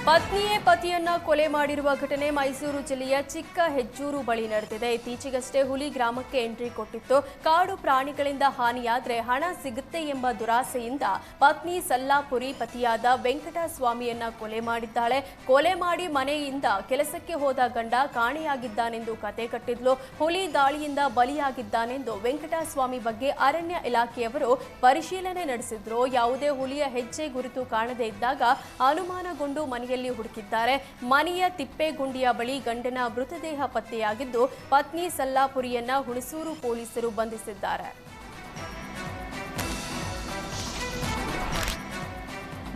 ಪತ್ನಿಯೇ ಪತಿಯನ್ನ ಕೊಲೆ ಮಾಡಿರುವ ಘಟನೆ ಮೈಸೂರು ಜಿಲ್ಲೆಯ ಚಿಕ್ಕ ಹೆಜ್ಜೂರು ಬಳಿ ನಡೆದಿದೆ. ಇತ್ತೀಚೆಗಷ್ಟೇ ಹುಲಿ ಗ್ರಾಮಕ್ಕೆ ಎಂಟ್ರಿ ಕೊಟ್ಟಿತ್ತು. ಕಾಡು ಪ್ರಾಣಿಗಳಿಂದ ಹಾನಿಯಾದ್ರೆ ಹಣ ಸಿಗುತ್ತೆ ಎಂಬ ದುರಾಸೆಯಿಂದ ಪತ್ನಿ ಸಲ್ಲಾಪುರಿ ಪತಿಯಾದ ವೆಂಕಟಸ್ವಾಮಿಯನ್ನ ಕೊಲೆ ಮಾಡಿದ್ದಾಳೆ. ಕೊಲೆ ಮಾಡಿ ಮನೆಯಿಂದ ಕೆಲಸಕ್ಕೆ ಹೋದ ಗಂಡ ಕಾಣೆಯಾಗಿದ್ದಾನೆಂದು ಕತೆ ಕಟ್ಟಿದ್ಲು. ಹುಲಿ ದಾಳಿಯಿಂದ ಬಲಿಯಾಗಿದ್ದಾನೆಂದು ವೆಂಕಟಸ್ವಾಮಿ ಬಗ್ಗೆ ಅರಣ್ಯ ಇಲಾಖೆಯವರು ಪರಿಶೀಲನೆ ನಡೆಸಿದ್ರು. ಯಾವುದೇ ಹುಲಿಯ ಹೆಜ್ಜೆ ಗುರುತು ಕಾಣದೇ ಇದ್ದಾಗ ಅನುಮಾನಗೊಂಡು ಮನೆಯಲ್ಲಿ ಹುಡುಕಿದ್ದಾರೆ. ಮನೆಯ ತಿಪ್ಪೇಗುಂಡಿಯ ಬಳಿ ಗಂಡನ ಮೃತದೇಹ ಪತ್ತೆಯಾಗಿದ್ದು ಪತ್ನಿ ಸಲ್ಲಾಪುರಿಯನ್ನ ಹುಣಸೂರು ಪೊಲೀಸರು ಬಂಧಿಸಿದ್ದಾರೆ.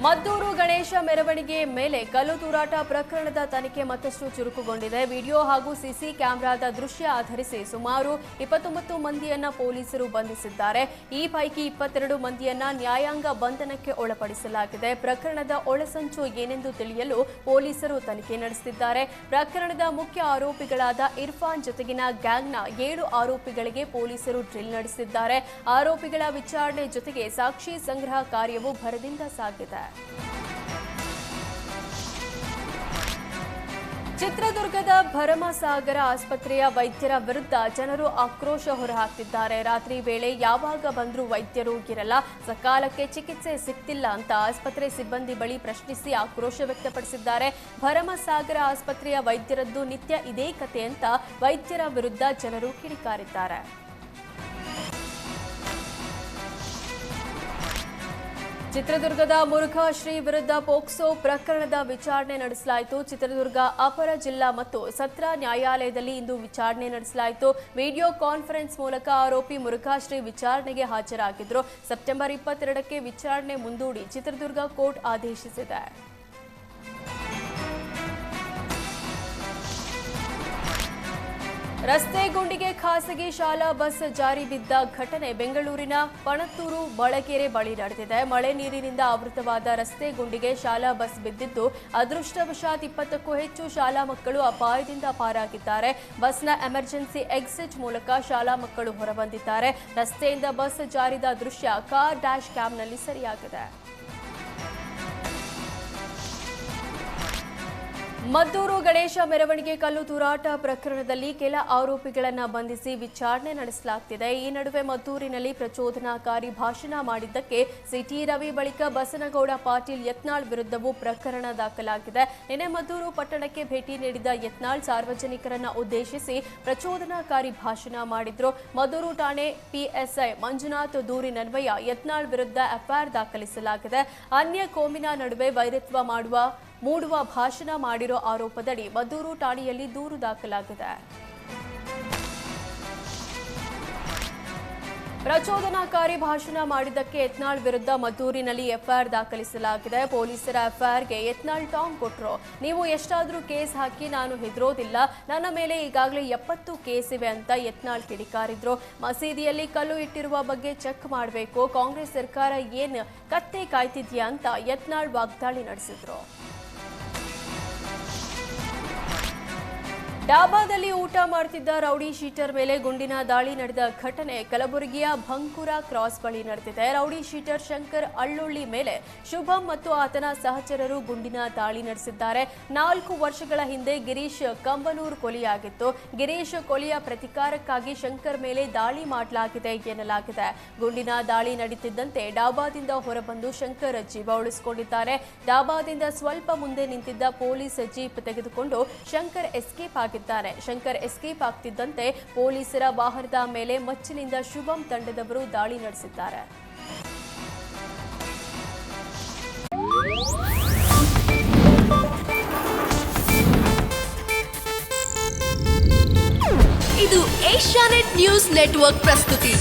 ಮದ್ದೂರು ಗಣೇಶ ಮೆರವಣಿಗೆ ಮೇಲೆ ಕಲ್ಲು ತೂರಾಟ ಪ್ರಕರಣದ ತನಿಖೆ ಮತ್ತಷ್ಟು ಚುರುಕುಗೊಂಡಿದೆ. ವಿಡಿಯೋ ಹಾಗೂ ಸಿಸಿ ಕ್ಯಾಮೆರಾದ ದೃಶ್ಯ ಆಧರಿಸಿ ಸುಮಾರು 29 ಮಂದಿಯನ್ನ ಪೊಲೀಸರು ಬಂಧಿಸಿದ್ದಾರೆ. ಈ ಪೈಕಿ 22 ಮಂದಿಯನ್ನ ನ್ಯಾಯಾಂಗ ಬಂಧನಕ್ಕೆ ಒಳಪಡಿಸಲಾಗಿದೆ. ಪ್ರಕರಣದ ಒಳಸಂಚು ಏನೆಂದು ತಿಳಿಯಲು ಪೊಲೀಸರು ತನಿಖೆ ನಡೆಸುತ್ತಿದ್ದಾರೆ. ಪ್ರಕರಣದ ಮುಖ್ಯ ಆರೋಪಿಗಳಾದ ಇರ್ಫಾನ್ ಜೊತೆಗಿನ ಗ್ಯಾಂಗ್ನ 7 ಆರೋಪಿಗಳಿಗೆ ಪೊಲೀಸರು ಡ್ರಿಲ್ ನಡೆಸಿದ್ದಾರೆ. ಆರೋಪಿಗಳ ವಿಚಾರಣೆ ಜೊತೆಗೆ ಸಾಕ್ಷಿ ಸಂಗ್ರಹ ಕಾರ್ಯವು ಭರದಿಂದ ಸಾಗಿದೆ. ಚಿತ್ರದುರ್ಗದ ಭರಮಸಾಗರ ಆಸ್ಪತ್ರೆಯ ವೈದ್ಯರ ವಿರುದ್ಧ ಜನರು ಆಕ್ರೋಶ ಹೊರಹಾಕ್ತಿದ್ದಾರೆ. ರಾತ್ರಿ ವೇಳೆ ಯಾವಾಗ ಬಂದರೂ ವೈದ್ಯರು ಇರಲ್ಲ, ಸಕಾಲಕ್ಕೆ ಚಿಕಿತ್ಸೆ ಸಿಗ್ತಿಲ್ಲ ಅಂತ ಆಸ್ಪತ್ರೆ ಸಿಬ್ಬಂದಿ ಬಳಿ ಪ್ರಶ್ನಿಸಿ ಆಕ್ರೋಶ ವ್ಯಕ್ತಪಡಿಸಿದ್ದಾರೆ. ಭರಮಸಾಗರ ಆಸ್ಪತ್ರೆಯ ವೈದ್ಯರದ್ದು ನಿತ್ಯ ಇದೇ ಕತೆ ಅಂತ ವೈದ್ಯರ ವಿರುದ್ಧ ಜನರು ಕಿಡಿಕಾರಿದ್ದಾರೆ. ಚಿತ್ರದುರ್ಗದ ಮುರುಘಾಶ್ರೀ ವಿರುದ್ಧ ಪೋಕ್ಸೋ ಪ್ರಕರಣದ ವಿಚಾರಣೆ ನಡೆಸಲಾಯಿತು. ಚಿತ್ರದುರ್ಗ ಅಪರ ಜಿಲ್ಲಾ ಮತ್ತು ಸತ್ರ ನ್ಯಾಯಾಲಯದಲ್ಲಿ ಇಂದು ವಿಚಾರಣೆ ನಡೆಸಲಾಯಿತು. ವಿಡಿಯೋ ಕಾನ್ಫರೆನ್ಸ್ ಮೂಲಕ ಆರೋಪಿ ಮುರುಘಾಶ್ರೀ ವಿಚಾರಣೆಗೆ ಹಾಜರಾಗಿದ್ದರು. ಸೆಪ್ಟೆಂಬರ್ 22ಕ್ಕೆ ವಿಚಾರಣೆ ಮುಂದೂಡಿ ಚಿತ್ರದುರ್ಗ ಕೋರ್ಟ್ ಆದೇಶಿಸಿದೆ. ರಸ್ತೆ ಗುಂಡಿಗೆ ಖಾಸಗಿ ಶಾಲಾ ಬಸ್ ಜಾರಿ ಬಿದ್ದ ಘಟನೆ ಬೆಂಗಳೂರಿನ ಪಣತ್ತೂರು ಬಳಕೆರೆ ಬಳಿ ನಡೆದಿದೆ. ಮಳೆ ನೀರಿನಿಂದ ಆವೃತವಾದ ರಸ್ತೆ ಗುಂಡಿಗೆ ಶಾಲಾ ಬಸ್ ಬಿದ್ದಿದ್ದು ಅದೃಷ್ಟವಶಾತ್ 20ಕ್ಕೂ ಹೆಚ್ಚು ಶಾಲಾ ಮಕ್ಕಳು ಅಪಾಯದಿಂದ ಪಾರಾಗಿದ್ದಾರೆ. ಬಸ್ನ ಎಮರ್ಜೆನ್ಸಿ ಎಕ್ಸಿಟ್ ಮೂಲಕ ಶಾಲಾ ಮಕ್ಕಳು ಹೊರಬಂದಿದ್ದಾರೆ. ರಸ್ತೆಯಿಂದ ಬಸ್ ಜಾರಿದ ದೃಶ್ಯ ಕಾರ್ ಡ್ಯಾಶ್ ಕ್ಯಾಮ್ನಲ್ಲಿ ಸೆರೆಯಾಗಿದೆ. ಮದ್ದೂರು ಗಣೇಶ ಮೆರವಣಿಗೆ ಕಲ್ಲು ತೂರಾಟ ಪ್ರಕರಣದಲ್ಲಿ ಕೆಲ ಆರೋಪಿಗಳನ್ನು ಬಂಧಿಸಿ ವಿಚಾರಣೆ ನಡೆಸಲಾಗುತ್ತಿದೆ. ಈ ನಡುವೆ ಮದ್ದೂರಿನಲ್ಲಿ ಪ್ರಚೋದನಾಕಾರಿ ಭಾಷಣ ಮಾಡಿದ್ದಕ್ಕೆ ಸಿಟಿ ರವಿ ಬಳಿಕ ಬಸನಗೌಡ ಪಾಟೀಲ್ ಯತ್ನಾಳ್ ವಿರುದ್ಧವೂ ಪ್ರಕರಣ ದಾಖಲಾಗಿದೆ. ನಿನ್ನೆ ಮದ್ದೂರು ಪಟ್ಟಣಕ್ಕೆ ಭೇಟಿ ನೀಡಿದ ಯತ್ನಾಳ್ ಸಾರ್ವಜನಿಕರನ್ನು ಉದ್ದೇಶಿಸಿ ಪ್ರಚೋದನಾಕಾರಿ ಭಾಷಣ ಮಾಡಿದ್ರು. ಮದ್ದೂರು ಠಾಣೆ ಪಿಎಸ್ಐ ಮಂಜುನಾಥ್ ದೂರಿನನ್ವಯ ಯತ್ನಾಳ್ ವಿರುದ್ಧ ಎಫ್ಐಆರ್ ದಾಖಲಿಸಲಾಗಿದೆ. ಅನ್ಯ ಕೋಮಿನ ನಡುವೆ ವೈರತ್ವ ಮೂಡುವ ಭಾಷಣ ಮಾಡಿರೋ ಆರೋಪದಡಿ ಮದ್ದೂರು ಠಾಣೆಯಲ್ಲಿ ದೂರು ದಾಖಲಾಗಿದೆ. ಪ್ರಚೋದನಾಕಾರಿ ಭಾಷಣ ಮಾಡಿದ್ದಕ್ಕೆ ಯತ್ನಾಳ್ ವಿರುದ್ಧ ಮದ್ದೂರಿನಲ್ಲಿ ಎಫ್ಐಆರ್ ದಾಖಲಿಸಲಾಗಿದೆ. ಪೊಲೀಸರ ಎಫ್ಐಆರ್ಗೆ ಯತ್ನಾಳ್ ಟಾಂಗ್ ಕೊಟ್ಟರು. ನೀವು ಎಷ್ಟಾದರೂ ಕೇಸ್ ಹಾಕಿ, ನಾನು ಹೆದರೋದಿಲ್ಲ, ನನ್ನ ಮೇಲೆ ಈಗಾಗಲೇ 70 ಕೇಸ್ ಇವೆ ಅಂತ ಯತ್ನಾಳ್ ಕಿಡಿಕಾರಿದ್ರು. ಮಸೀದಿಯಲ್ಲಿ ಕಲ್ಲು ಇಟ್ಟಿರುವ ಬಗ್ಗೆ ಚೆಕ್ ಮಾಡಬೇಕು, ಕಾಂಗ್ರೆಸ್ ಸರ್ಕಾರ ಏನ್ ಕತ್ತೆ ಕಾಯ್ತಿದ್ಯಾ ಅಂತ ಯತ್ನಾಳ್ ವಾಗ್ದಾಳಿ ನಡೆಸಿದ್ರು. ಡಾಬಾದಲ್ಲಿ ಊಟ ಮಾಡ್ತಿದ್ದ ರೌಡಿ ಶೀಟರ್ ಮೇಲೆ ಗುಂಡಿನ ದಾಳಿ ನಡೆದ ಘಟನೆ ಕಲಬುರಗಿಯ ಭಂಕುರ ಕ್ರಾಸ್ ಬಳಿ ನಡೆದಿದೆ. ರೌಡಿ ಶೀಟರ್ ಶಂಕರ್ ಅಳ್ಳುಳ್ಳಿ ಮೇಲೆ ಶುಭಂ ಮತ್ತು ಆತನ ಸಹಚರರು ಗುಂಡಿನ ದಾಳಿ ನಡೆಸಿದ್ದಾರೆ. 4 ವರ್ಷಗಳ ಹಿಂದೆ ಗಿರೀಶ್ ಕಂಬನೂರ್ ಕೊಲೆಯಾಗಿತ್ತು. ಗಿರೀಶ್ ಕೊಲೆಯ ಪ್ರತಿಕಾರಕ್ಕಾಗಿ ಶಂಕರ್ ಮೇಲೆ ದಾಳಿ ಮಾಡಲಾಗಿದೆ ಎನ್ನಲಾಗಿದೆ. ಗುಂಡಿನ ದಾಳಿ ನಡೀತಿದ್ದಂತೆ ಡಾಬಾದಿಂದ ಹೊರಬಂದು ಶಂಕರ್ ಜೀವ ಉಳಿಸಿಕೊಂಡಿದ್ದಾರೆ. ಡಾಬಾದಿಂದ ಸ್ವಲ್ಪ ಮುಂದೆ ನಿಂತಿದ್ದ ಪೊಲೀಸ್ ಜೀಪ್ ತೆಗೆದುಕೊಂಡು ಶಂಕರ್ ಎಸ್ಕೇಪ್ ಆಗಿದ್ದಾರೆ. ಶಂಕರ್ ಎಸ್ಕೇಪ್ ಆಗ್ತಿದ್ದಂತೆ ಪೊಲೀಸರ ವಾಹನದ ಮೇಲೆ ಮಚ್ಚಿನಿಂದ ಶುಭಂ ತಂಡದವರು ದಾಳಿ ನಡೆಸಿದ್ದಾರೆ. ಇದು ಏಷ್ಯಾನೆಟ್ ನ್ಯೂಸ್ ನೆಟ್ವರ್ಕ್ ಪ್ರಸ್ತುತಿ.